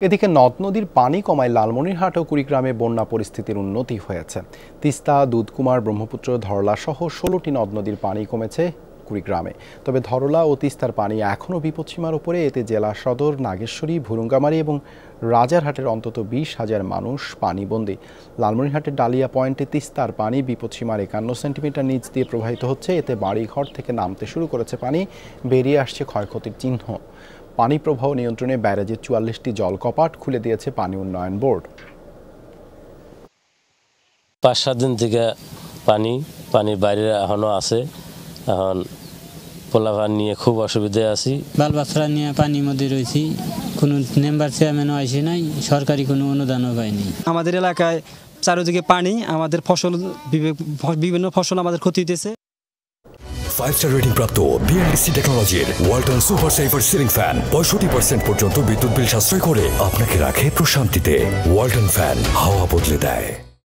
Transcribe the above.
এদিকে নদ নদীর পানি কমায় লালমনিরহাট ও কুড়িগ্রামে বন্যা পরিস্থিতির উন্নতি হয়েছে। তিস্তা, দুধকুমার, ব্রহ্মপুত্র, ধরলা সহ ১৬টি নদ নদীর পানি কমেছে কুড়িগ্রামে। তবে ধরলা ও তিস্তার পানি এখনও বিপদসীমার উপরে। এতে জেলা সদর, নাগেশ্বরী, ভুরুঙ্গামারী এবং রাজারহাটের অন্তত ২০,০০০ মানুষ পানিবন্দী। লালমনিরহাটের ডালিয়া পয়েন্টে তিস্তার পানি বিপদসীমার ৫১ সেন্টিমিটার নিচ দিয়ে প্রবাহিত হচ্ছে। এতে বাড়িঘর থেকে নামতে শুরু করেছে পানি, বেরিয়ে আসছে ক্ষয়ক্ষতির চিহ্ন। পানি প্রবাহ নিয়ন্ত্রণে ব্যারাজের ৪৪টি জলকপাট খুলে দিয়েছে পানি উন্নয়ন বোর্ড। ৫-৭ দিন থেকে পানির বাইরে এখনো আছে। এখন পোলাপান নিয়ে খুব অসুবিধায় আছি। বাল বাচ্চারা নিয়ে পানির মধ্যে রয়েছি। কোনো মেম্বার চেয়ারম্যানও আসে নাই, সরকারি কোনো অনুদানও পাইনি। আমাদের এলাকায় চারিদিকে পানি, আমাদের ফসল বিভিন্ন ফসল আমাদের ক্ষতি হইতেছে। 5-স্টার রেটিং প্রাপ্ত বিএলডিসি টেকনোলজির Walton super saver ceiling fan 65% পর্যন্ত বিদ্যুৎ বিল সাশ্রয় করে আপনাকে রাখে প্রশান্তিতে। ওয়ালটন ফ্যান হাওয়া বদলে দেয়।